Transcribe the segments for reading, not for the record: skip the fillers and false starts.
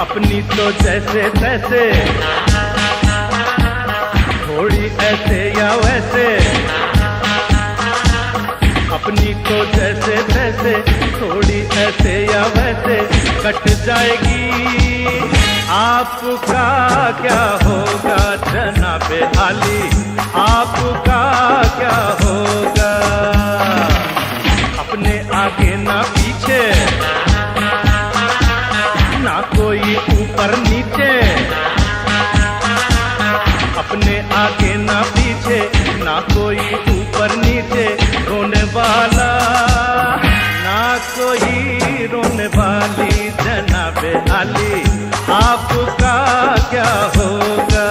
अपनी तो जैसे तैसे, थोड़ी ऐसे या वैसे, अपनी तो जैसे तैसे, थोड़ी ऐसे या वैसे कट जाएगी। आपका क्या होगा जनाबे आली, आपका क्या होगा? अपने आगे ना पीछे, ना कोई ऊपर नीचे, अपने आगे ना पीछे, ना कोई ऊपर नीचे, रोने वाला ना कोई रोने वाली जनाबे आली, आपका क्या होगा?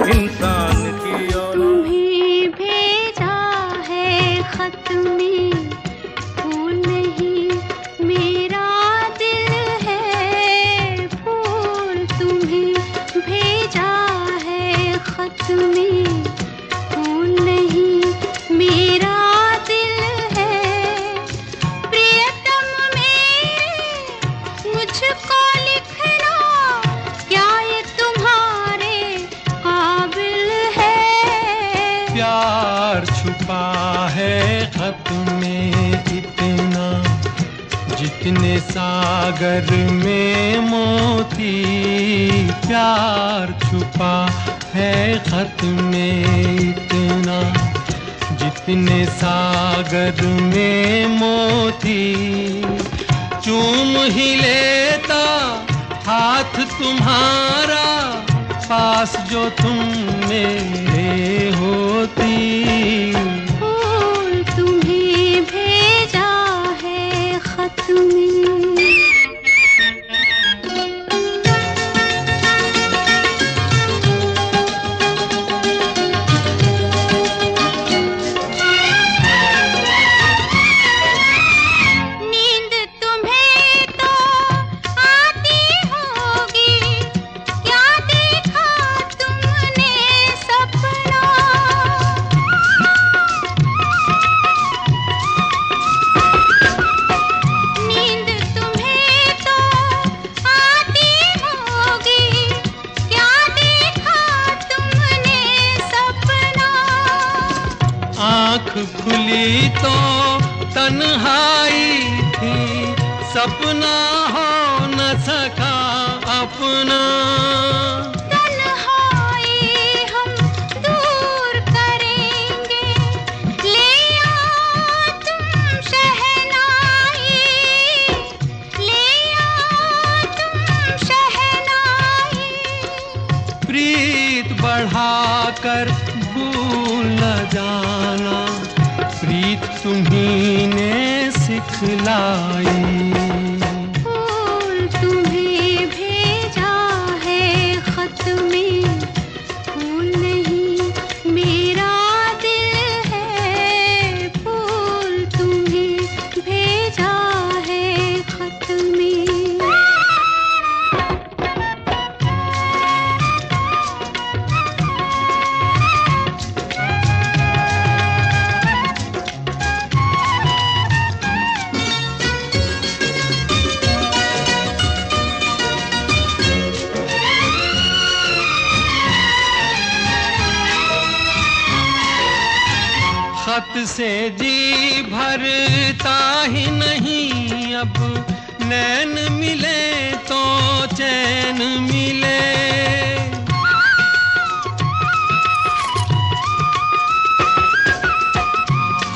इंसान की ओर तुम्हें भेजा है खत में फूल नहीं मेरा दिल है फूल। तुम्हें भेजा है खत में फूल नहीं मेरा दिल है। प्रियतम मेरे मुझको लिखना क्या ये तुम्हारे काबिल है। प्यार छुपा है खत में इतना, जितने सागर में मोती। प्यार छुपा है खत में इतना, जितने सागर में मोती। चूम ही लेता हाथ तुम्हारा, पास जो तुम मेरे होती। फूल तुम्हें भेजा है खत में। नींद तुम्हें तो आती होगी, क्या देखा तुमने सपना। नींद तुम्हें तो आती होगी, क्या देखा तुमने सपना। आँख खुली तो तन्हाई थी, सपना हो न सका अपना। तन्हाई हम दूर करेंगे, ले आओ तुम शहनाई, ले आओ तुम शहनाई। प्रीत बढ़ाकर भूल न जाना, प्रीत तुम्ही ने सिखलाई। फूल तुम्हें भेजा है खत में, फूल नहीं मेरा दिल है। फूल तुम्हें भेजा है खत में। खत से जी भरता ही नहीं, अब नैन मिले तो चैन मिले।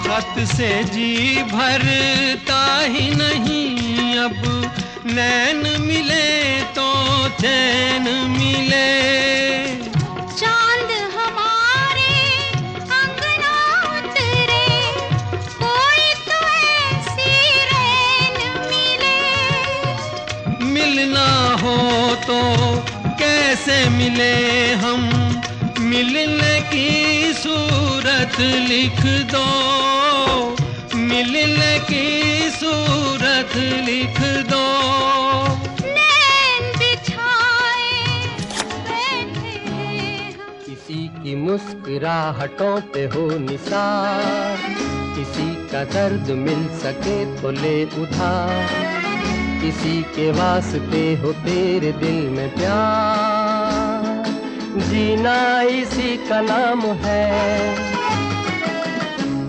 खत से जी भरता ही नहीं, अब नैन मिले तो चैन मिले। चांद हमारे अंगना उतरे, कोई तो ऐसी रैन मिले। मिलना हो तो कैसे मिले हम, मिलने की सूरत लिख दो। मिलने की सूरत लिख दो। नैन बिछाए बैठे हम। किसी की मुस्कुराहटों पे हो निसार, किसी का दर्द मिल सके तो ले उधार। किसी के वास्ते हो तेरे दिल में प्यार, जीना इसी का नाम है।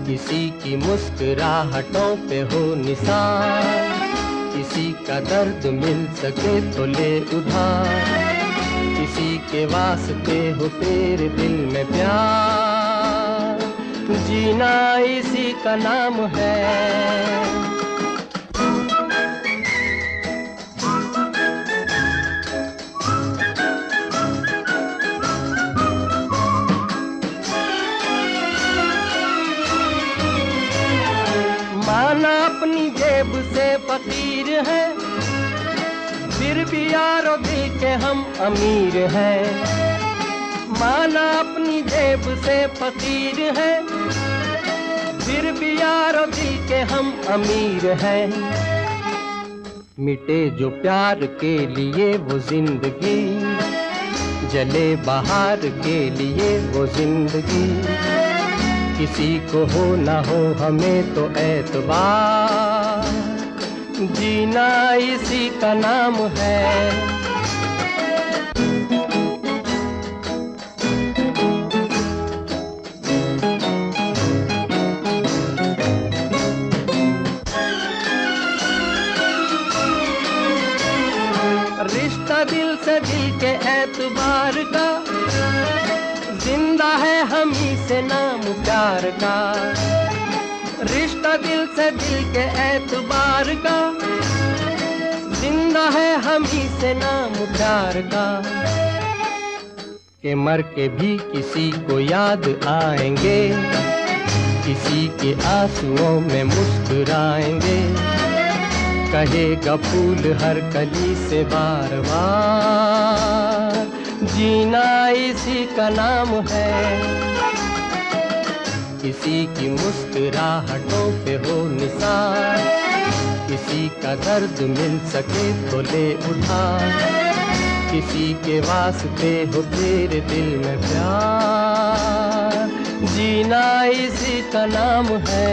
किसी की मुस्कुराहटों पे हो निसार, किसी का दर्द मिल सके तो ले उधार। किसी के वास्ते हो तेरे दिल में प्यार, जीना इसी का नाम है। माना अपनी जेब से फकीर है, फिर भी यारो दिल के हम अमीर हैं। माना अपनी जेब से फकीर है, फिर भी यारो दिल के हम अमीर हैं। मिटे जो प्यार के लिए वो जिंदगी, जले बाहर के लिए वो जिंदगी। किसी को हो ना हो हमें तो एतबार, जीना इसी का नाम है। रिश्ता दिल से दिल के एतबार का, जिंदा है हम ही से नाम प्यार का। रिश्ता दिल से दिल के एतबार का, जिंदा है हम ही से नाम प्यार का। के मर के भी किसी को याद आएंगे, किसी के आंसुओं में मुस्कुराएंगे। कहेगा फूल हर कली से बार बार, जीना इसी का नाम है। किसी की मुस्कुराहटों पे हो निसार, किसी का दर्द मिल सके तो ले उधार। किसी के वास्ते हो तेरे दिल में प्यार, जीना इसी का नाम है।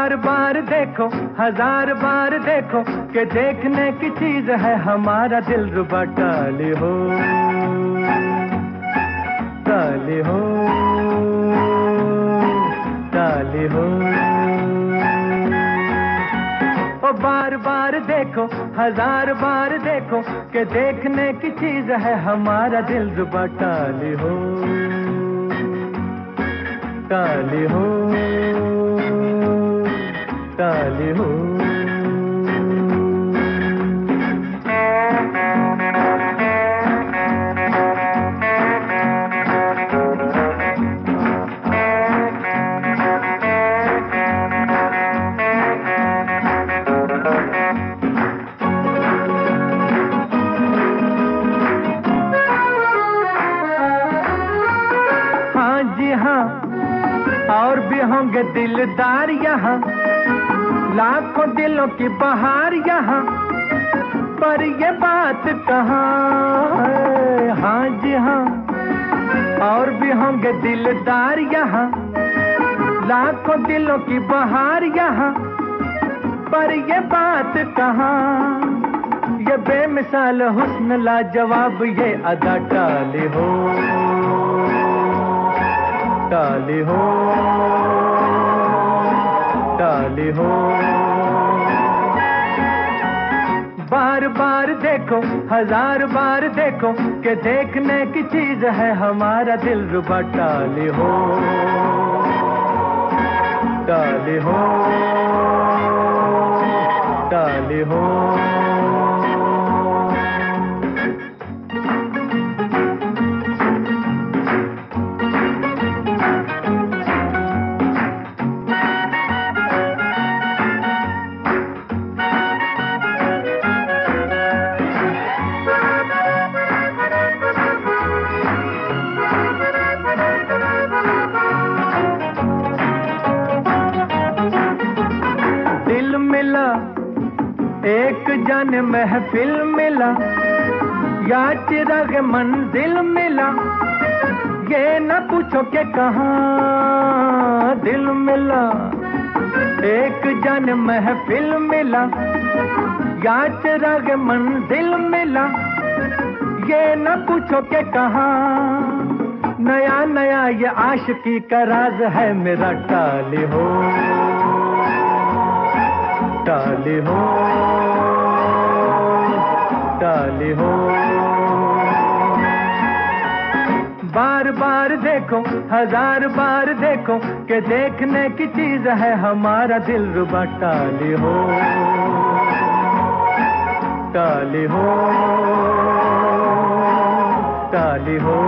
बार बार देखो, हजार बार देखो कि देखने की चीज है हमारा दिलरुबा। टाली हो, टाली हो, टाली हो। ओ बार बार देखो, हजार बार देखो कि देखने की चीज है हमारा दिलरुबा। टाली हो, टाली हो, टाली हो। हाँ जी हाँ, और भी होंगे दिलदार यहाँ, लाखों दिलों की बहार यहाँ, पर ये बात कहाँ है। हाँ जी हाँ, और भी होंगे दिलदार यहाँ, लाखों दिलों की बहार यहाँ, पर ये बात कहाँ। ये बेमिसाल हुस्न लाजवाब ये अदा। टाली हो, टाली हो, टाली हो। बार बार देखो, हजार बार देखो कि देखने की चीज है हमारा दिलरुबा। टाली हो, टाली हो, टाली हो। एक जाने महफिल मिला, या चिराग मंजिल मिला, ये न पूछो कि कहाँ दिल मिला। एक जाने महफिल मिला, या चिराग मंजिल मिला, ये न पूछो कि कहाँ। नया नया ये आशिकी का राज है मेरा। टाली हो, टाली हो, टाली हो। बार बार देखो, हजार बार देखो कि देखने की चीज है हमारा दिलरुबा। टाली हो, टाली हो, टाली हो।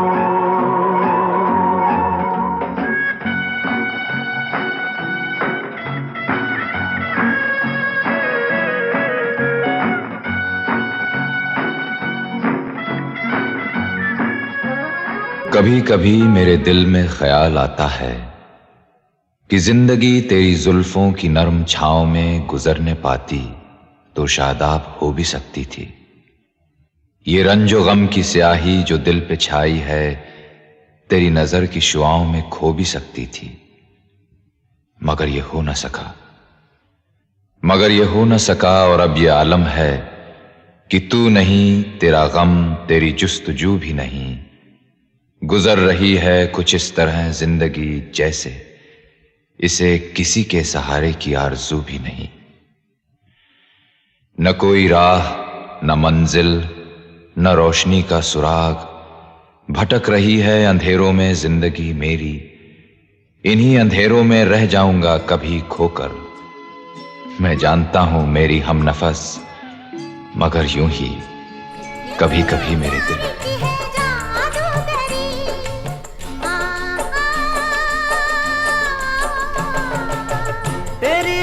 कभी कभी मेरे दिल में ख्याल आता है कि जिंदगी तेरी जुल्फों की नरम छांव में गुजरने पाती तो शादाब हो भी सकती थी। ये रंजो गम की स्याही जो दिल पे छाई है तेरी नजर की शुआओं में खो भी सकती थी। मगर ये हो न सका, मगर ये हो न सका। और अब ये आलम है कि तू नहीं, तेरा गम, तेरी जुस्तजू भी नहीं। गुजर रही है कुछ इस तरह जिंदगी जैसे इसे किसी के सहारे की आरज़ू भी नहीं। न कोई राह, न मंजिल, न रोशनी का सुराग। भटक रही है अंधेरों में जिंदगी मेरी। इन्हीं अंधेरों में रह जाऊंगा कभी खोकर। मैं जानता हूं मेरी हमनफस, मगर यूं ही कभी कभी मेरे दिल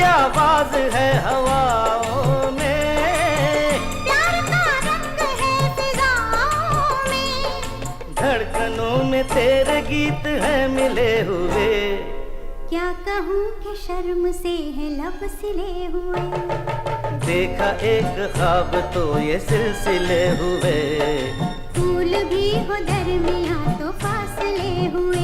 आवाज है हवाओं में, प्यार का रंग है फिजाओं में, धड़कनों में तेरे गीत हैं मिले हुए। क्या कहूँ कि शर्म से है लब सिले हुए। देखा एक ख्वाब तो ये सिलसिले हुए। फूल भी हो दरमियाँ तो फासले हुए।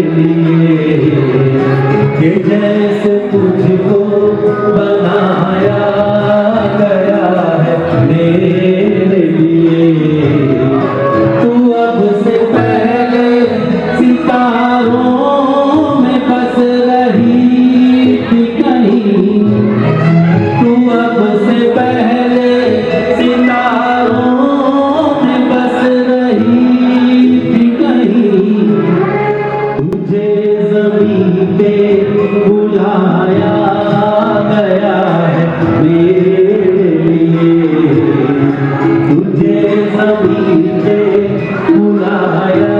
लिए कि जैसे तुझको बनाया गया है मेरे लिए। तू अब से पहले सितारों में बस रही थी कहीं, तू अब से पहले सितारों में बस रही थी कहीं। तुझे ज़मीन पे बुलाया गया है मेरे लिए, तुझे ज़मीन पे बुलाया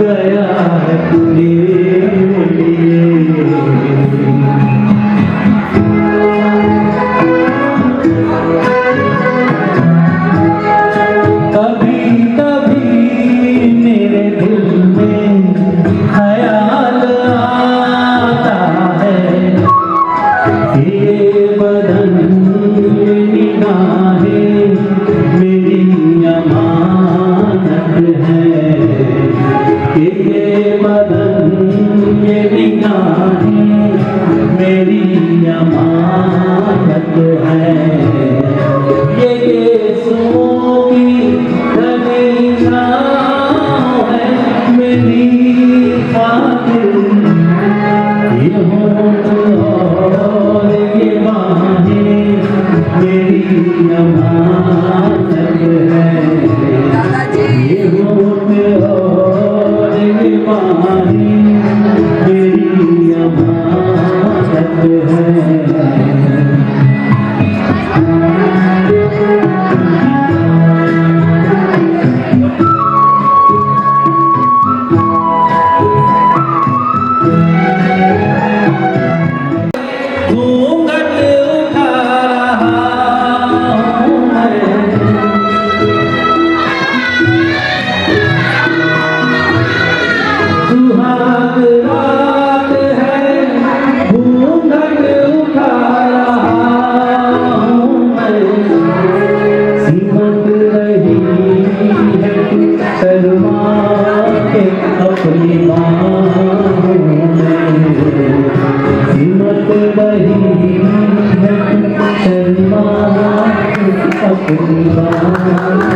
गया है मेरे लिए। कभी कभी मेरे दिल में ख्याल आता है कि ये बदन ये निगाहें मेरी अमानत है, कि ये बदन ये निगाहें मेरी अमानत है। ये सुओं की धनी नाव है मेरी खातिर, ये होंठ और ये बाहें मेरी अमानत है। ये होंठ और ये बाहें मेरी अमानत है। घूंघट उठा रहा हूँ मैं, सुहाग रात है घूंघट उठा रहा हूँ मैं। सिमट रही है शर्मा के अपनी बाहों में, सिमट रही है शर्मा के अपनी बाहों में।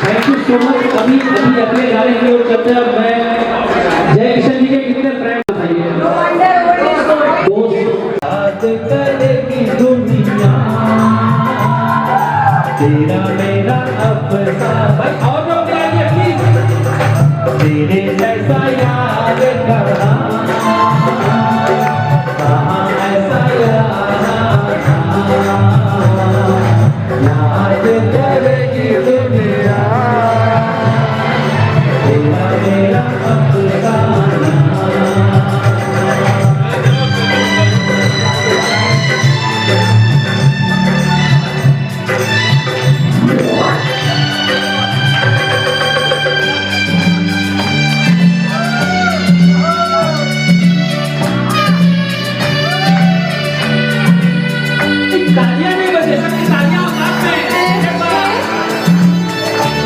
Thank you so much. अभी अगले गाने की ओर चलते हैं। मैं जय किशन जी के कितने फ्रेंड बताइए? दोस्त याद करेगी दुनिया तेरा मेरा अफसाना। भाई और लोग गाइए प्लीज। तेरे जैसा याद करा कहाँ ऐसा याद करेगी दुनिया तेरा मेरा अफसाना। तालियां नहीं बजे सकती, तालियां साथ में एक बार।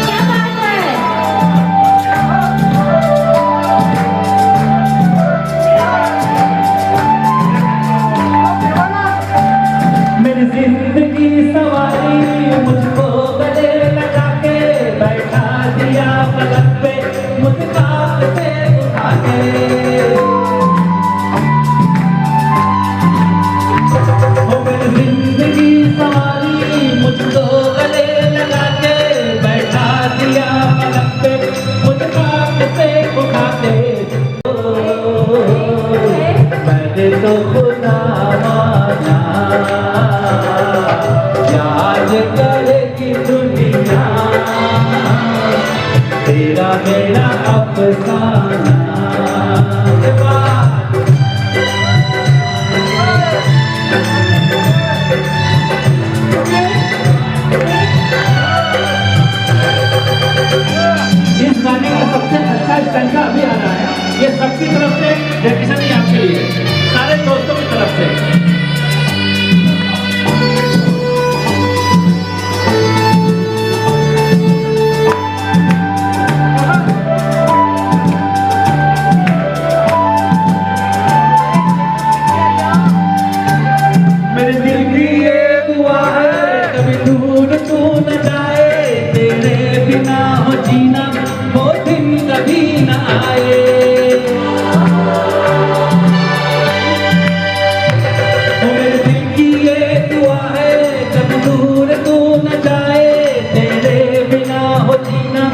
क्या बात है? मेरी जिंदगी सवारी मुझको गले लगा के बैठा दिया पलक पे मुझका से उठा के। ओ मेरी जिंदगी सवारी मुझको गले लगा के बैठा दिया पलक पे मुझका से उठा के। मैंने तो खुदा माना याद करेगी दुनिया तेरा मेरा अफसाना। इस गाने का सबसे अच्छा स्टैंडा अभी आ रहा है। ये सबकी तरफ से डेडिकेशन ही आपके लिए, सारे दोस्तों की तरफ से। न आए। ओ मेरे दिल की ये दुआ है जब दूर तू न जाए, तेरे बिना हो जीना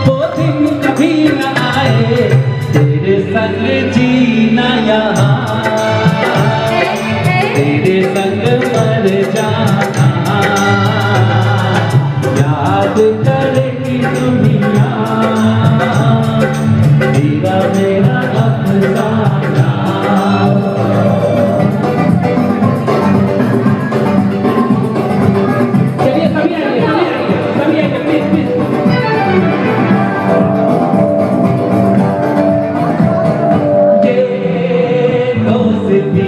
वो दिन कभी न आए। तेरे संग जीना यहाँ, तेरे संग मर जाना, याद करेगी दुनिया तेरा मेरा अफसाना। चलिए सभी आइए प्लीज प्लीज। ये दोस्ती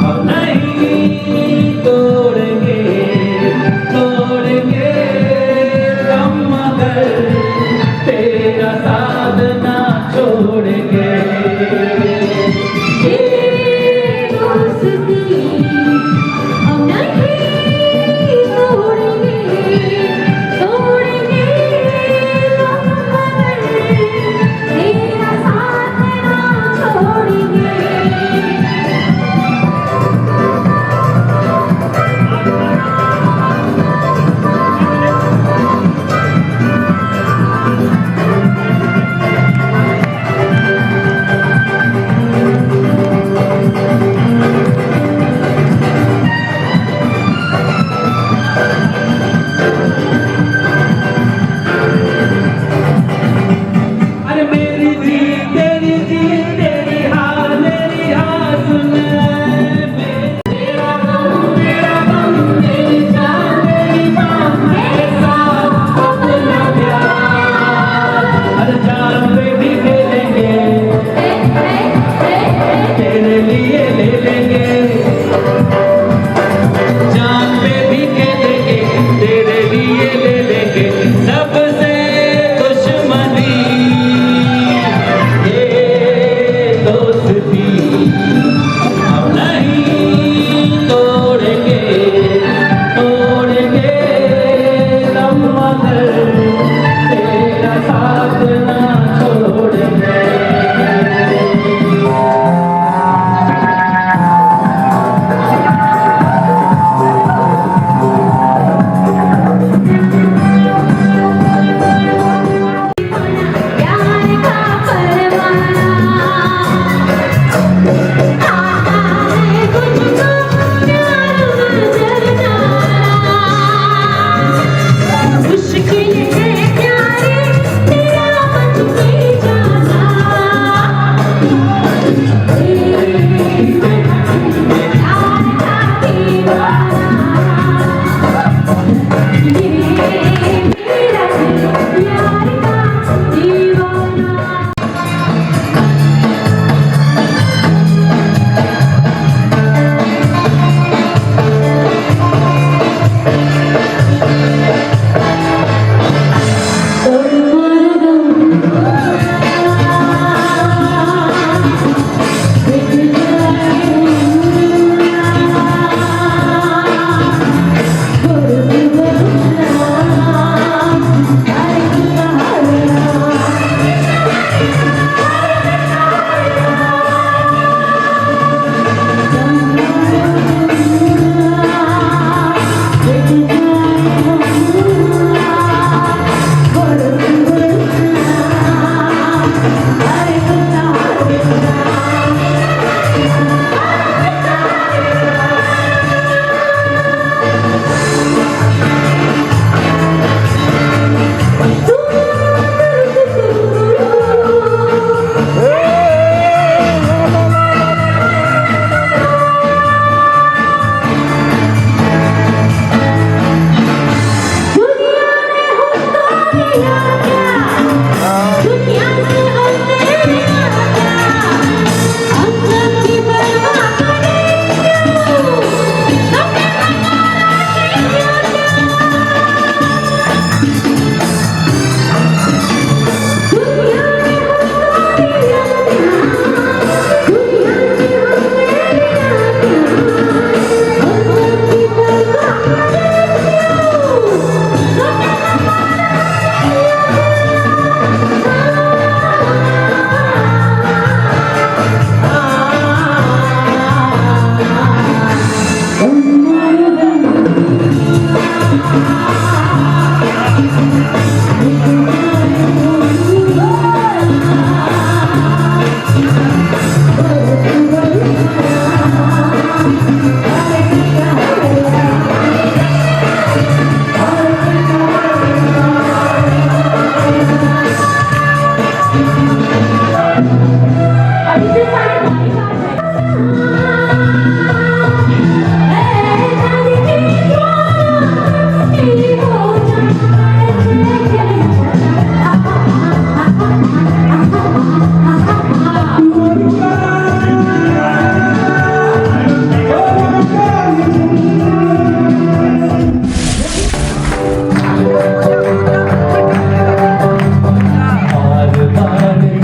हम नहीं तोड़ेंगे, तोड़ेंगे हम मगर तेरा साथ ना छोड़ेंगे। ये दोस्ती हम नहीं तोड़ेंगे, तोड़ेंगे हम मगर तेरा साथ ना छोड़ेंगे।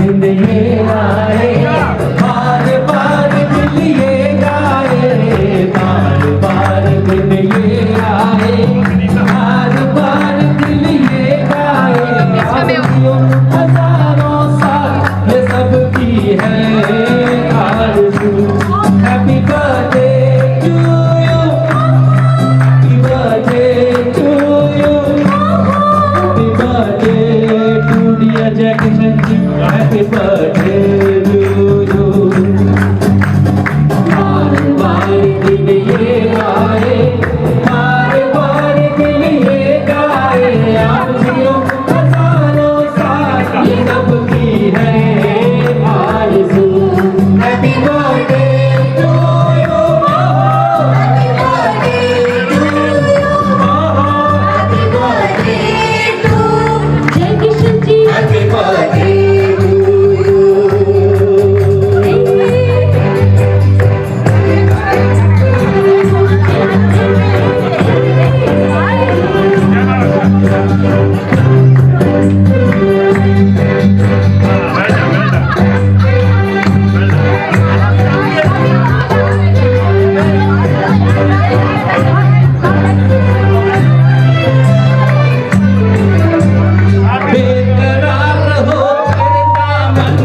दिन ये आए, बार बार दिल ये गाए, बार बार दिन ये आए, बार बार दिल ये गाए। हजारों साल ये सबकी है आरज़ू। Happy birthday to you, happy birthday to you, happy birthday to dear Jai Kishan ji, happy birthday to you. बार बार दिन ये गाए, बार बार दिन ये गाए, आप जियो हजारों साल ये सबकी है आरज़ू। Happy birthday to you, happy birthday to you, happy birthday to Jai Kishan ji, happy birthday to you. बेकरार हो करता मन,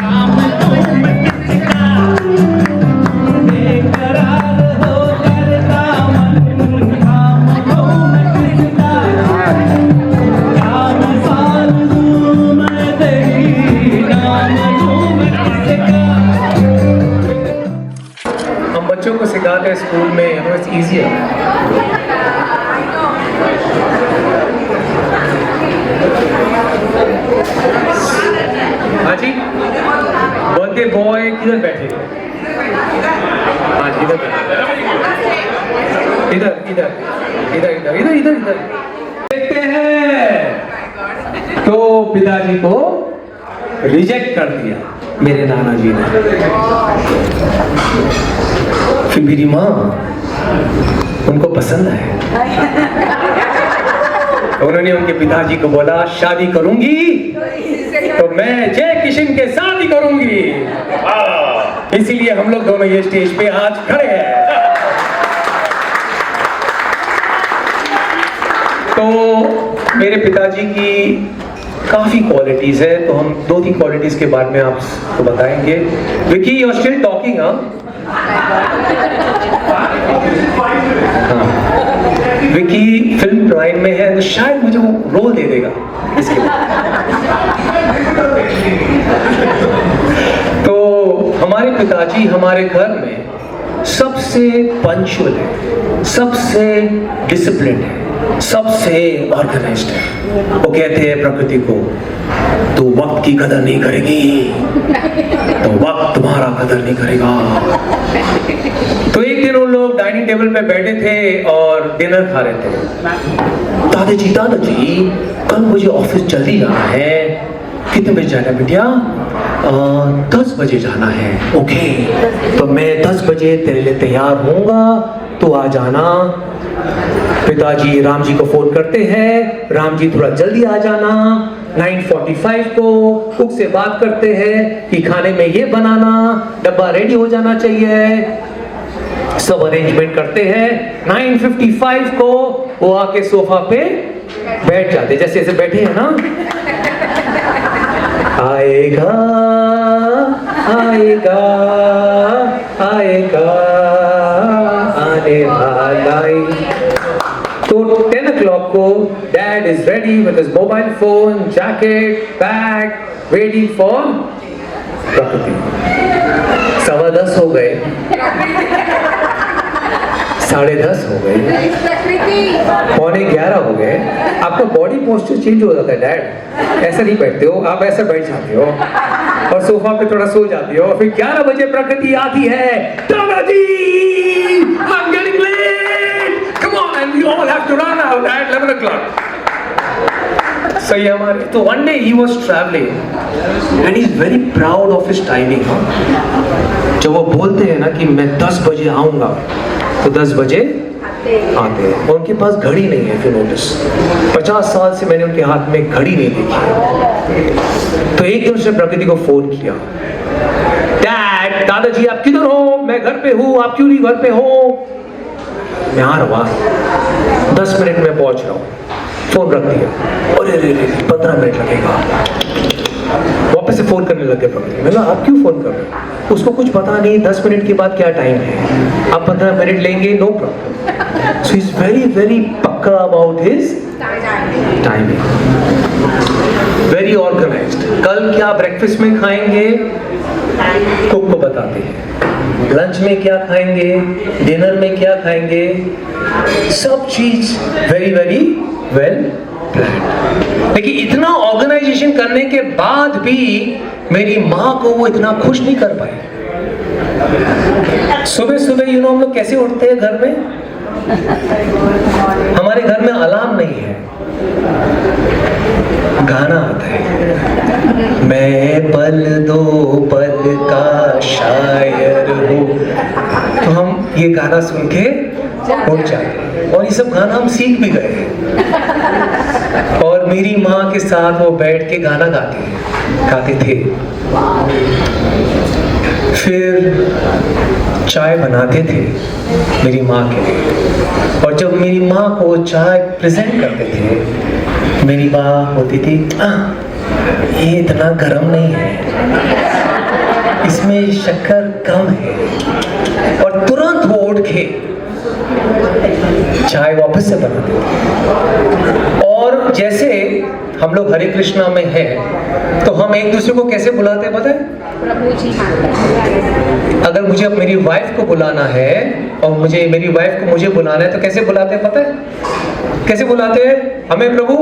काम तुम किसका? बेकरार हो करता मन, काम तुम किसका? काम साल दूं मैं तेरी, नाम लूं मैं किसका? हम बच्चों को सिखाते हैं स्कूल में, इट्स ईजियर। हाँ जी, बर्थडे बॉय किधर बैठे? हाँ जी, इधर इधर इधर इधर इधर इधर इधर इधर देखते हैं। तो पिताजी को रिजेक्ट कर दिया मेरे नाना जी ने। फिर मेरी माँ उनको पसंद है, उन्होंने उनके पिताजी को बोला शादी करूंगी तो मैं जय किशन के साथ ही करूंगी। इसीलिए हम लोग दोनों ये स्टेज पे आज खड़े हैं। तो मेरे पिताजी की काफी क्वालिटीज है, तो हम 2-3 क्वालिटीज के बारे में आपको बताएंगे। Vicky, you are still talking? Vicky film Prime में है, तो शायद मुझे वो रोल दे देगा इसके बाद। तो हमारे पिताजी हमारे घर में सबसे पंक्चुअल है, सबसे डिसिप्लिन है, सबसे ऑर्गेनाइज्ड है। वो कहते हैं प्रकृति को, तू वक्त की कदर नहीं करेगी तो वक्त तुम्हारा कदर नहीं करेगा। तो एक दिन उन लोग डाइनिंग टेबल पे बैठे थे और डिनर खा रहे थे। दादाजी कल मुझे ऑफिस जल्दी जाना है। कितने बजे जाना है बिटिया? 10 बजे जाना है। ओके, तो मैं 10 बजे तेरे लिए तैयार होऊंगा, तो आ जाना। पिताजी राम जी को फोन करते हैं, राम जी थोड़ा जल्दी आ जाना। 9:45 को कुक से बात करते हैं कि खाने में ये बनाना, डब्बा रेडी हो जाना चाहिए। सब अरेंजमेंट करते हैं। 9:55 को वो आके सोफा पे बैठ जाते, जैसे ऐसे बैठे हैं ना। आएगा आएगा आएगा आने वाला। तो 10 o'clock को dad is ready with his mobile phone, jacket, bag, waiting for प्रकृति। 10:15 हो गए, 10:30 हो गए, 11:15 हो गए। आपका बॉडी पोस्चर चेंज हो जाता है डैड, ऐसा नहीं बैठते हो आप, ऐसा बैठ जाते हो और सोफा पे थोड़ा सो जाते हो। फिर 11 बजे प्रकृति आती है, दादाजी I'm getting late, come on, and we all have to run out at 11 o'clock. सही है हमारे। तो one day he was traveling and he's very proud of his timing। जब वो बोलते हैं ना कि मैं 10 बजे आऊंगा, तो 10 बजे आते हैं। और उनके पास घड़ी नहीं है, if you notice 50 साल से मैंने उनके हाथ में घड़ी नहीं देखी। तो एक दिन उसने प्रकृति को फोन किया, डैड, दादाजी आप किधर हो? मैं घर पे हूँ, आप क्यों नहीं घर पे हो? मैं आ रहा हूँ, 10 मिनट में पहुंच रहा हूँ। फोन रख दिया। अरे 15 मिनट लगेगा। वापस से फोन करने लगे प्रकृति। मैंने कहा आप क्यों फोन कर रहे हो? उसको कुछ पता नहीं 10 मिनट के बाद क्या टाइम है, आप 15 मिनट लेंगे, no problem. So is very very पक्का about his timing, very organised. कल क्या ब्रेकफास्ट में खाएंगे कुक को बताते हैं, लंच में क्या खाएंगे, डिनर में क्या खाएंगे, सब चीज वेरी वेरी वेल प्लान। लेकिन इतना ऑर्गेनाइजेशन करने के बाद भी मेरी माँ को वो इतना खुश नहीं कर पाए। सुबह सुबह हम लोग कैसे उठते हैं घर में? हमारे घर में अलार्म नहीं है, गाना आता है, मैं पल दो पल का शायर हूँ। तो हम ये गाना सुन के उठ जाते हैं, और ये सब गाना हम सीख भी गए हैं। और मेरी माँ के साथ वो बैठ के गाना गाते थे। फिर चाय बनाते थे मेरी माँ के लिए, और जब मेरी माँ को चाय प्रेजेंट करते थे, मेरी माँ बोलती थी ये इतना गर्म नहीं है, इसमें शक्कर कम है, और तुरंत वो उठ के चाय वापस से बनाते थे। और जैसे हम लोग हरे कृष्णा में हैं, तो हम एक दूसरे को कैसे बुलाते हैं पता है? प्रभु जी। अगर मुझे अब मेरी वाइफ को बुलाना है और मेरी वाइफ को मुझे बुलाना है, तो कैसे बुलाते हैं पता है? कैसे बुलाते हैं? हमें प्रभु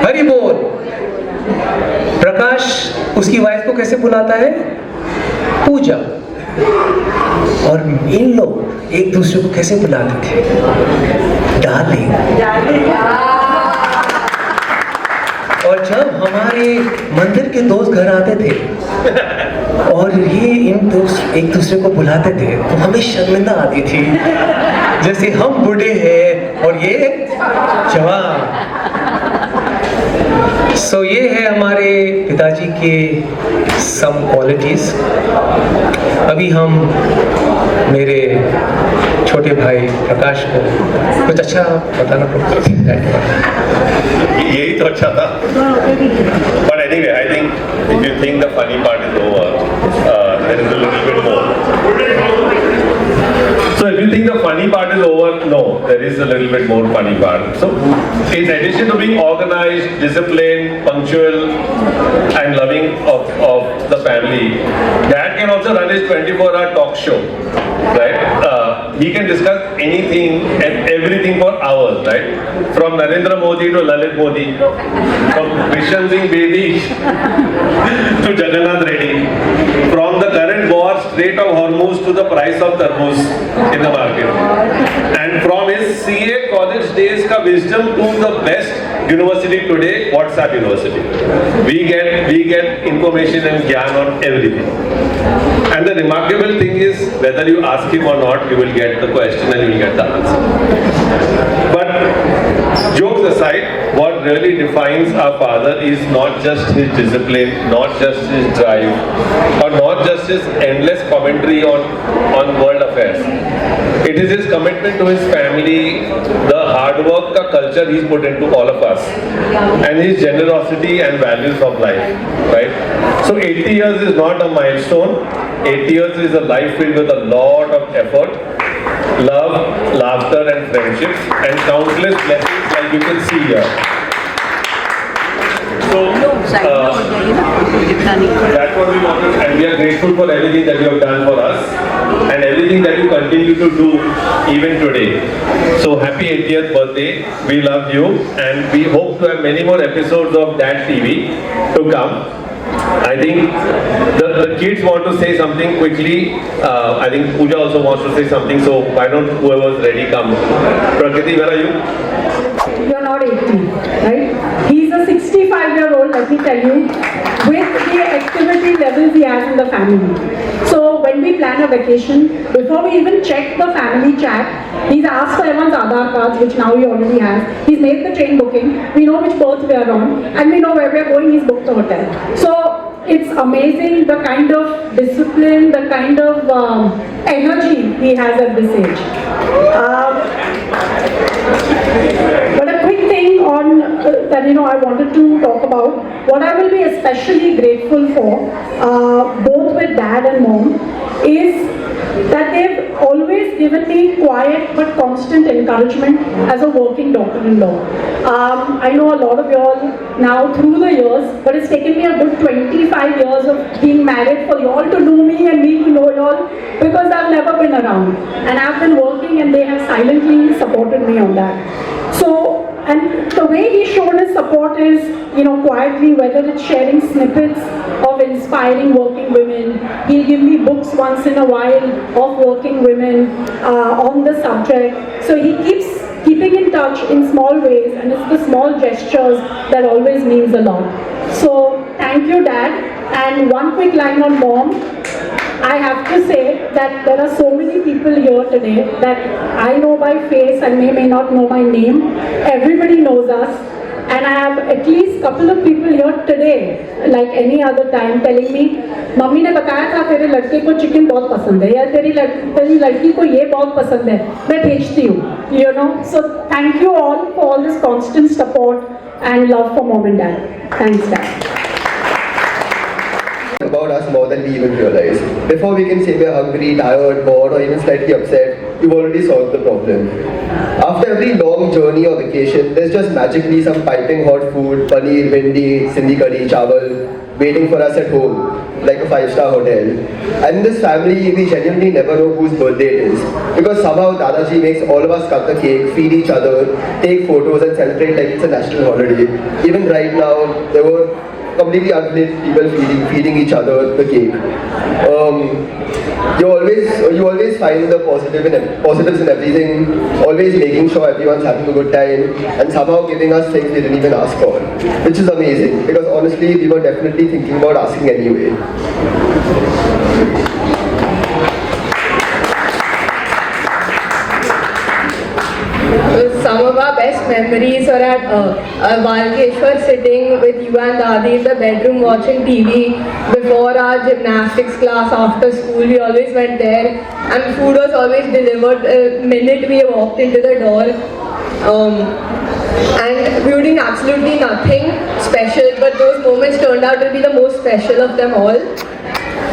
हरि बोल। प्रकाश उसकी वाइफ को कैसे बुलाता है? पूजा। और इन लोग एक दूसरे को कैसे बुलाते थे? डार्लिंग। और जब हमारे मंदिर के दोस्त घर आते थे और ये इन दोस्त एक दूसरे को बुलाते थे, तो हमें शर्मिंदा आती थी, जैसे हम बूढ़े हैं और ये जवान। सो ये है हमारे पिताजी के सम क्वालिटीज। अभी हम मेरे छोटे भाई प्रकाश को कुछ अच्छा बताना पड़ता। यही तो अच्छा था। But anyway, I think if you think the funny part is over, there is a little bit more. So if you think the funny part is over, no, there is a little bit more funny part. So in addition to being organized, disciplined, punctual, and loving of the family, Dad can also run his 24-hour talk show, right? He can discuss anything and everything for hours, right? From Narendra Modi to Lalit Modi, from Krishan Singh Bedi to Jagannath Reddy, from the current war, Strait of Hormuz to the price of tarboos in the market, and from his CA college days ka wisdom to the best university today, WhatsApp University. We get information and gyan on everything. And the remarkable thing is, whether you ask him or not, you will get the question and you will get the answer. But jokes aside, what really defines our father is not just his discipline, not just his drive, or not just his endless commentary on world affairs. It is his commitment to his family, the hard work ka culture he's put into all of us, and his generosity and values of life, right? So 80 years is not a milestone. 80 years is a life filled with a lot of effort, love, laughter and friendships, and countless blessings like you can see here. So that's what we wanted, and we are grateful for everything that you have done for us and everything that you continue to do even today. So happy 80th birthday. We love you, and we hope to have many more episodes of Dad TV to come. I think the kids want to say something quickly. I think Pooja also wants to say something, so why don't whoever's ready come. Prakriti, where are you? You're not 80, right? He's a 65-year-old, let me tell you, with the activity levels he has in the family. So when we we plan a vacation, before we even check the family chat, he's asked for everyone's Aadhaar cards, which now he already has. He's made the train booking. We know which berth we are on, and we know where we are going. He's booked the hotel. So it's amazing the kind of discipline, the kind of energy he has at this age. But a quick thing on that I wanted to talk about. What I will be especially grateful for, both with dad and mom, is that they've always given me quiet but constant encouragement as a working daughter-in-law. I know a lot of y'all now through the years, but it's taken me a good 25 years of being married for y'all to know me and me to know y'all, because I've never been around. And I've been working and they have silently supported me on that. So, and the way he's shown his support is, quietly, whether it's sharing snippets of inspiring working women. He'll give me books once in a while of working women on the subject. So he keeps keeping in touch in small ways, and it's the small gestures that always means a lot. So thank you, Dad. And one quick line on Mom. I have to say that there are so many people here today that I know by face and may not know my name. Everybody knows us. And I have at least a couple of people here today, like any other time, telling me, mummy ने बताया था तेरे लड़के को chicken बहुत पसंद है, या तेरी लड़की को ये बहुत पसंद है, मैं भेजती हूँ. So thank you all for all this constant support and love for mom and dad. Thanks, Dad. About us more than we even realize. Before we can say we're hungry, tired, bored, or even slightly upset, you've already solved the problem. After every long journey or vacation, there's just magically some piping hot food, paneer, bhindi, sindhi curry, chawal, waiting for us at home, like a 5-star hotel. And in this family, we genuinely never know whose birthday it is, because somehow Dadaji makes all of us cut the cake, feed each other, take photos and celebrate like it's a national holiday. Even right now, there were completely unrelated people feeding each other the cake. You always find the positives in everything, always making sure everyone's having a good time, and somehow giving us things we didn't even ask for, which is amazing, because honestly we were definitely thinking about asking anyway. Some of our best memories are at Valkeshwar, sitting with you and Dadi in the bedroom watching TV before our gymnastics class after school. We always went there, and food was always delivered the minute we walked into the door. And we were doing absolutely nothing special, but those moments turned out to be the most special of them all.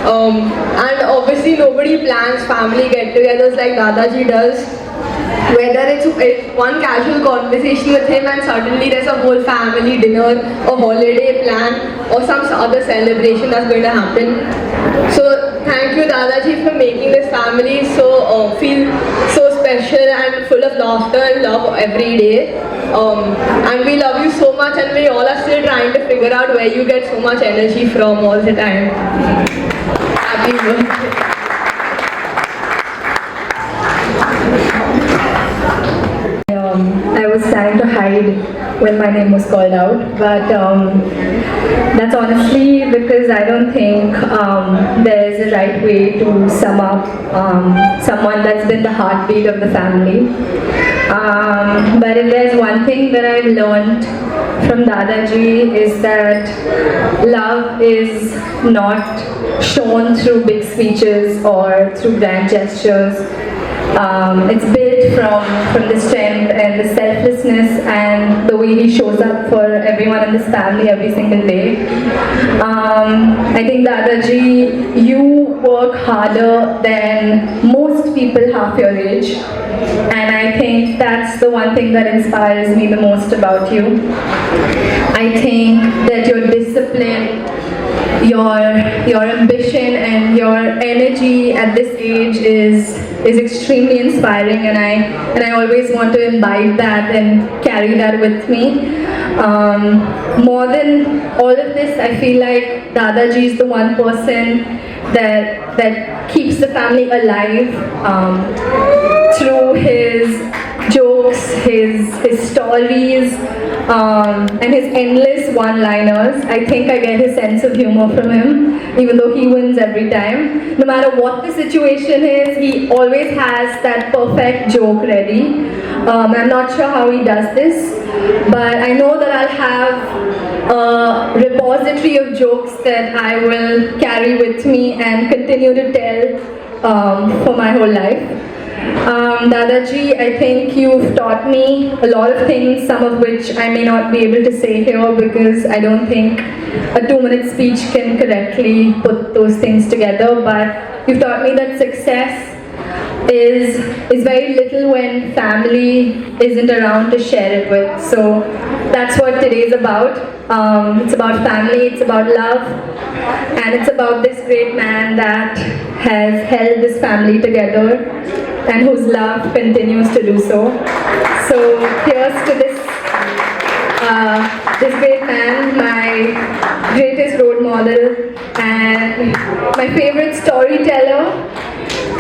And obviously nobody plans family get-togethers like Dadaji does. Whether it's one casual conversation with him and suddenly there's a whole family dinner, a holiday plan, or some other celebration that's going to happen. So thank you, Dadaji, for making this family feel so special and full of laughter and love every day. And we love you so much, and we all are still trying to figure out where you get so much energy from all the time. Happy birthday. I was trying to hide when my name was called out, but that's honestly because I don't think there is a right way to sum up someone that's been the heartbeat of the family. But if there's one thing that I've learned from Dadaji is that love is not shown through big speeches or through grand gestures. It's built from the strength and the selflessness and the way he shows up for everyone in this family every single day. I think Dadaji, you work harder than most people half your age, and I think that's the one thing that inspires me the most about you. I think that your discipline, your ambition and your energy at this age is extremely inspiring, and I always want to imbibe that and carry that with me. More than all of this, I feel like Dadaji is the one person that keeps the family alive through his jokes, his stories, and his endless one-liners. I think I get his sense of humor from him, even though he wins every time. No matter what the situation is, he always has that perfect joke ready. I'm not sure how he does this, but I know that I'll have a repository of jokes that I will carry with me and continue to tell for my whole life. Dadaji, I think you've taught me a lot of things, some of which I may not be able to say here because I don't think a 2-minute speech can correctly put those things together, but you've taught me that success is very little when family isn't around to share it with. So that's what today's about. It's about family, it's about love, and it's about this great man that has held this family together and whose love continues to do so. So here's to this great man, my greatest role model and my favorite storyteller,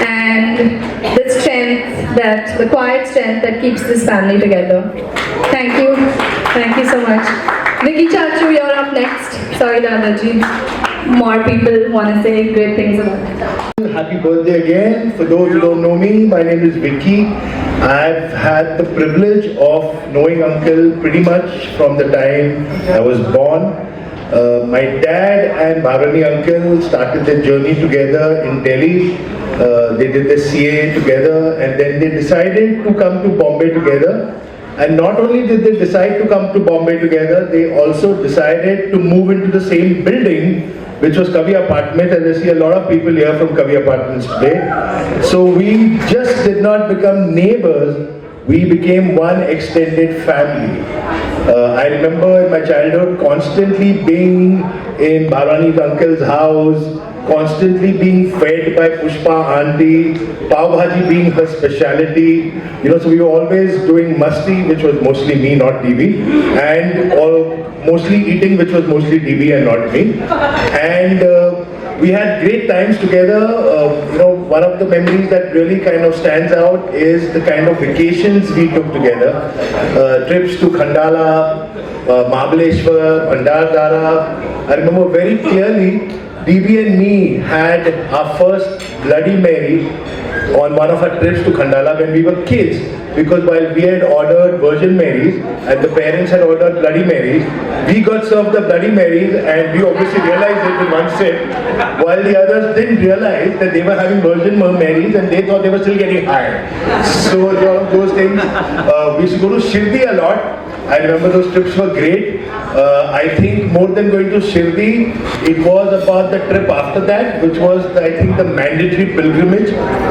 and the strength, the quiet strength that keeps this family together. Thank you so much. Vicky Chachu, you're up next. Sorry Dadaji. More people want to say great things about it. Happy birthday again. For those who don't know me, my name is Vicky. I've had the privilege of knowing Uncle pretty much from the time I was born. My dad and Bharani uncle started their journey together in Delhi. They did the CA together and then they decided to come to Bombay together. And not only did they decide to come to Bombay together, they also decided to move into the same building, which was Kavi Apartment, and I see a lot of people here from Kavi Apartments today. So we just did not become neighbors, we became one extended family. I remember in my childhood constantly being in Bharani's uncle's house, constantly being fed by Pushpa auntie, pav bhaji being her speciality. So we were always doing masti, which was mostly me, not DB, and mostly eating, which was mostly DB and not me. And we had great times together. One of the memories that really kind of stands out is the kind of vacations we took together. Trips to Khandala, Mahabaleshwar, Bhandardara. I remember very clearly, DB and me had our first Bloody Mary on one of our trips to Khandala when we were kids, because while we had ordered Virgin Marys and the parents had ordered Bloody Marys, we got served the Bloody Marys and we obviously realized it in one sip, while the others didn't realize that they were having Virgin Marys and they thought they were still getting high. So one of those things, we used to go to Shirdi a lot. I remember those trips were great. I think more than going to Shirdi, it was about the trip after that, which was I think the mandatory pilgrimage,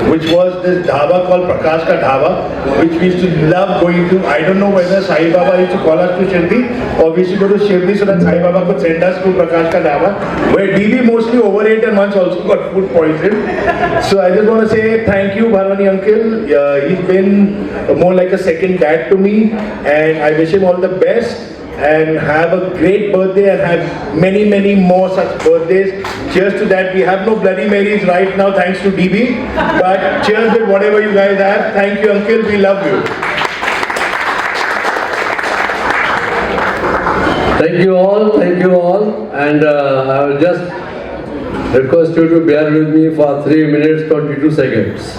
which was this dhaba called Prakash Ka Dhaba, which we used to love going to. I don't know whether Sai Baba used to call us to Shirdi or we used to go to Shirdi so that Sai Baba could send us to Prakash Ka Dhaba, where DB mostly overate and once also got food poisoned. So I just want to say thank you, Bharani uncle. He's been more like a second dad to me, and I wish him all the best. And have a great birthday and have many, many more such birthdays. Cheers to that. We have no Bloody Marys right now thanks to DB, but cheers with whatever you guys have. Thank you, uncle. We love you. Thank you all, and I will just request you to bear with me for 3 minutes 22 seconds.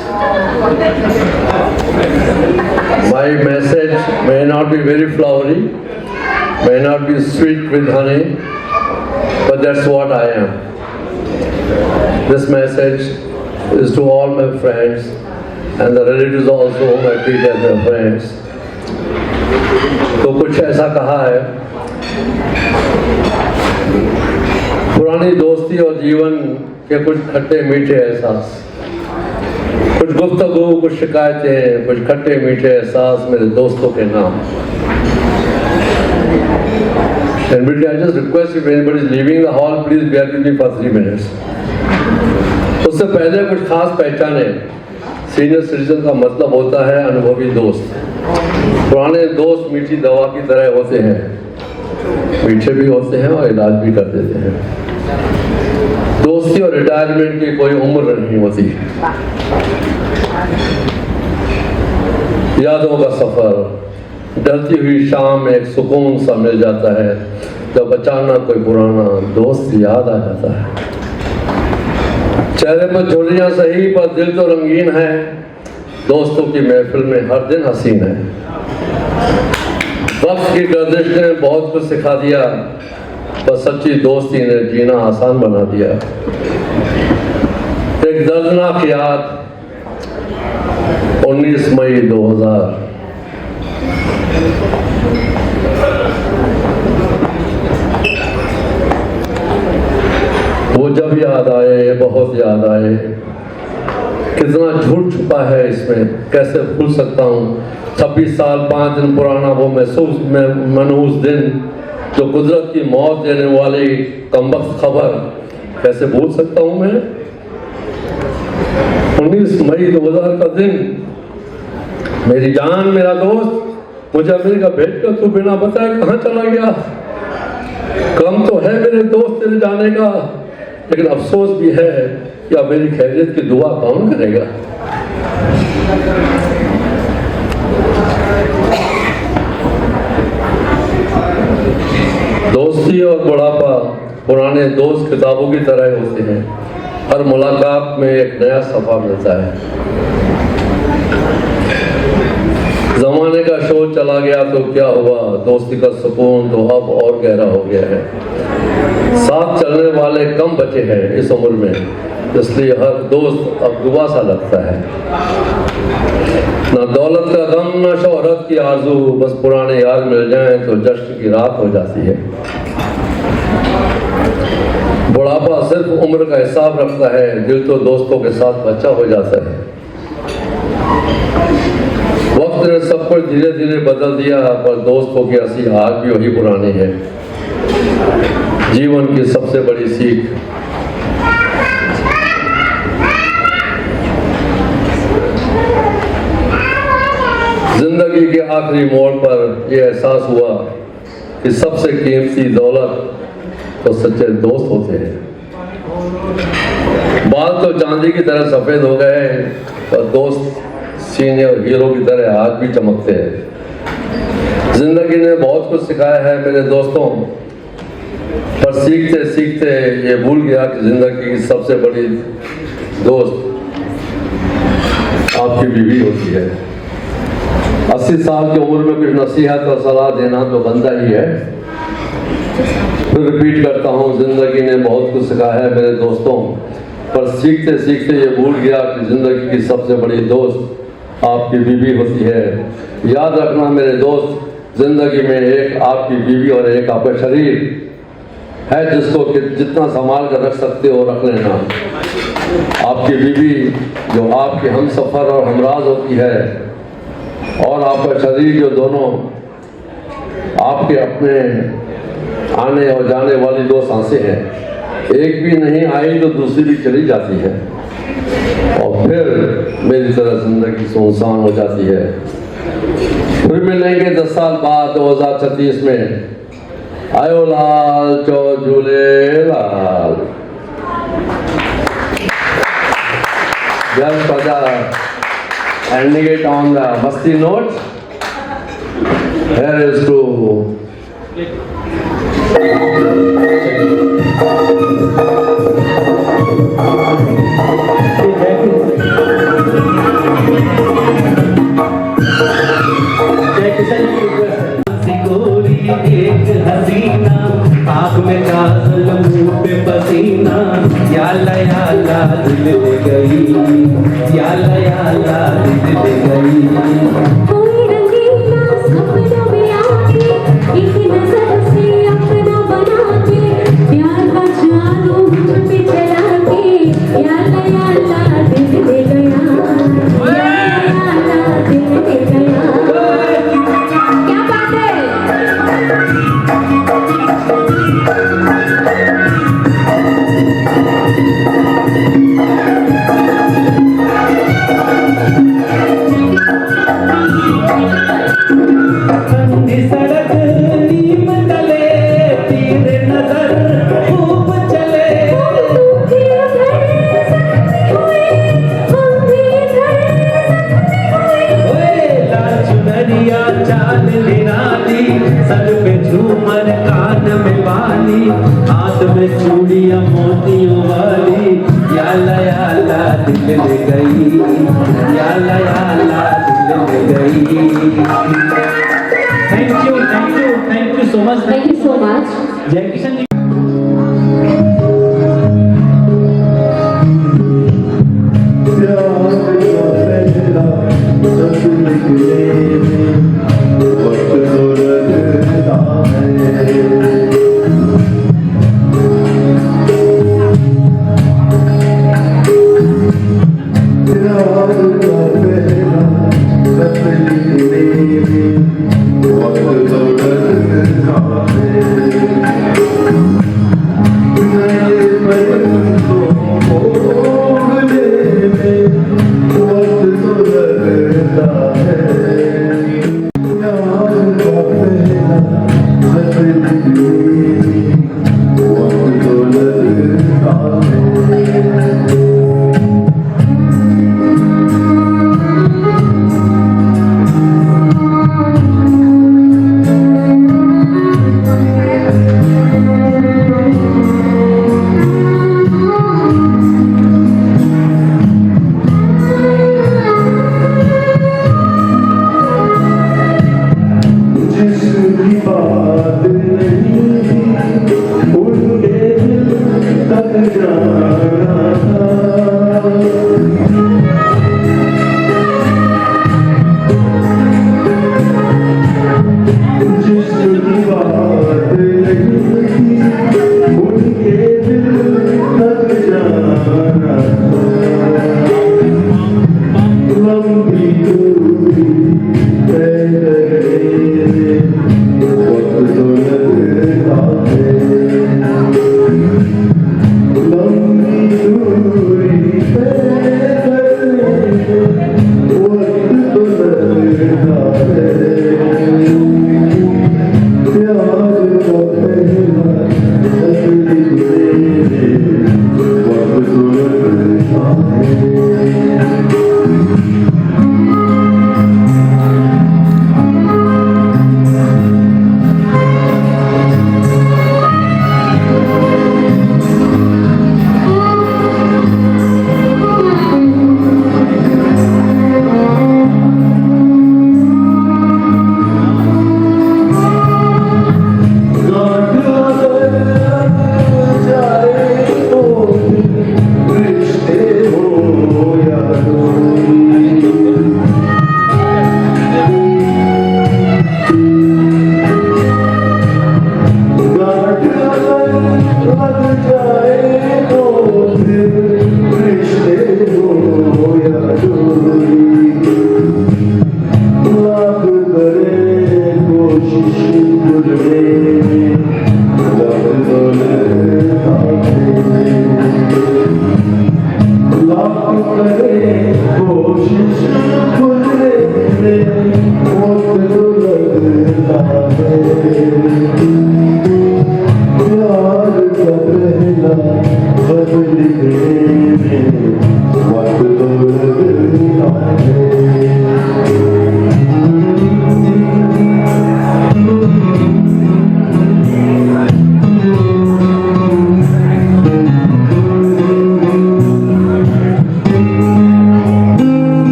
My message may not be very flowery, may not be sweet with honey, but that's what I am. This message is to all my friends and the relatives also whom I treat as my friends. तो कुछ ऐसा कहा है, पुरानी दोस्ती और जीवन के कुछ खट्टे मीठे एहसास, कुछ गुफ्तगू, कुछ शिकायतें, कुछ खट्टे मीठे एहसास मेरे दोस्तों के नाम. And I just request if anybody is leaving the hall, please bear with me for 3 minutes. उससे पहले कुछ खास पहचाने. सीनियर सिटीजन का मतलब होता है अनुभवी दोस्त. पुराने दोस्त मीठी दवा की तरह होते हैं, मीठे भी होते हैं और इलाज भी कर देते हैं. दोस्ती और रिटायरमेंट की कोई उम्र नहीं होती. यादों का सफर, ढलती हुई शाम में एक सुकून सा मिल जाता है जब अचानक कोई पुराना दोस्त याद आ जाता है। चेहरे पर झुर्रियां सही पर दिल तो रंगीन है, दोस्तों की महफिल में हर दिन हसीन है। वक्त की गर्दिश ने बहुत कुछ सिखा दिया, पर सच्ची दोस्ती ने जीना आसान बना दिया। एक दर्दनाक याद 19 मई 2000। वो जब याद आए, बहुत याद आए। कितना झूठ छुपा है इसमें, कैसे भूल सकता हूँ 26 साल 5 दिन पुराना वो मनहूस दिन, जो कुदरत की मौत देने वाली कमबख्त खबर कैसे भूल सकता हूँ मैं। 19 मई 2000 का दिन, मेरी जान मेरा दोस्त मुझे अमेरिका भेजकर तू बिना बताए कहाँ चला गया। कम तो है मेरे दोस्त तेरे जाने का, लेकिन अफसोस भी है कि अब मेरी खैरियत की दुआ कौन करेगा। दोस्ती और बुढ़ापा पुराने दोस्त किताबों की तरह होते हैं, हर मुलाकात में एक नया सफा मिलता है। जमाने का शोर चला गया तो क्या हुआ, दोस्ती का सुकून तो अब और गहरा हो गया है। साथ चलने वाले कम बचे हैं इस उम्र में, इसलिए हर दोस्त अब दुआ सा लगता है। ना दौलत का गम, ना शोहरत की आरज़ू, बस पुराने यार मिल जाएं तो जश्न की रात हो जाती है। बुढ़ापा सिर्फ उम्र का हिसाब रखता है, दिल तो दोस्तों के साथ बच्चा हो जाता है। वक्त ने सब कुछ धीरे धीरे बदल दिया, पर दोस्तों की हंसी आज भी वही पुरानी है। जीवन की सबसे बड़ी सीख जिंदगी के आखिरी मोड़ पर यह एहसास हुआ कि सबसे कीमती दौलत तो सच्चे दोस्त होते हैं। बाल तो चांदी की तरह सफेद हो गए, पर दोस्त सीनियर हीरो की तरह आज भी चमकते हैं। जिंदगी ने बहुत कुछ सिखाया है मेरे दोस्तों, पर सीखते सीखते ये भूल गया कि जिंदगी की सबसे बड़ी दोस्त आपकी बीवी होती है। 80 साल की उम्र में कुछ नसीहत और सलाह देना तो बनता ही है। फिर रिपीट करता हूँ, जिंदगी ने बहुत कुछ सिखाया है मेरे दोस्तों, पर सीखते सीखते ये भूल गया कि जिंदगी की सबसे बड़ी दोस्त आपकी बीवी होती है। याद रखना मेरे दोस्त, जिंदगी में एक आपकी बीवी और एक आपका शरीर है, जिसको जितना संभाल कर रख सकते हो रख लेना। आपकी बीवी जो आपके हम सफ़र और हमराज होती है, और आपका शरीर जो दोनों आपके अपने आने और जाने वाली 2 सांसें हैं। एक भी नहीं आई तो दूसरी भी चली जाती है, और फिर मेरी तरह जिंदगी सुनसान हो जाती है। फिर मिलेंगे 10 साल बाद 2036 में। आयो लाल चो झूले लाल। Just for the ending it on the musty note, here is to एक हसीना आँख में काजल मुँह पे पसीना, याला याला दिल ले गई, याला याला दिल ले गई। कोई रंगीला सपनों में आके एक नजर से अपना बना के, प्यार का जादू मुझ पे चला के, याला याला दिल ले गया, याला याला दिल ले गया। क्या बात है। ठंडी सड़क नीम तले, तीर नजर खूब चले, मोतियों वाली, या अल्लाह दिल ले गई, या अल्लाह दिल ले गई। Thank you so much. Thank you so much. जय किशन जी।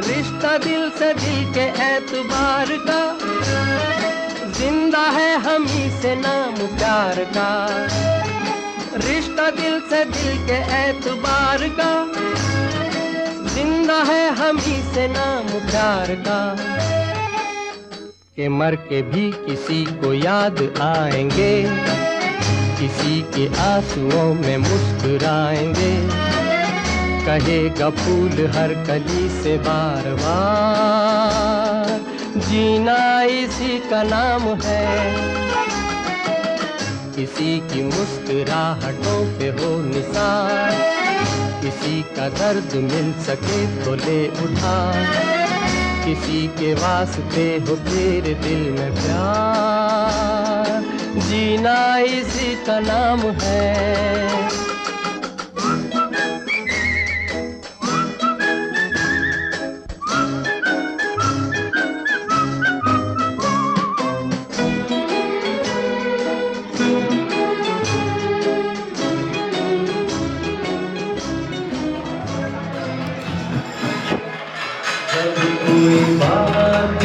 रिश्ता दिल से दिल के एतबार का, जिंदा है हम ही से नाम प्यार का। रिश्ता दिल से दिल के एतबार का, जिंदा हम ही से नाम प्यार का, के मर के भी किसी को याद आएंगे, किसी के आंसुओं में मुस्कुराएंगे। कहेगा फूल हर कली से बार बार, जीना इसी का नाम है। किसी की मुस्कुराहटों पे हो निसार, किसी का दर्द मिल सके तो ले उठा, किसी के वास्ते हो तेरे दिल में प्यार, जीना इसी का नाम है। कोई बात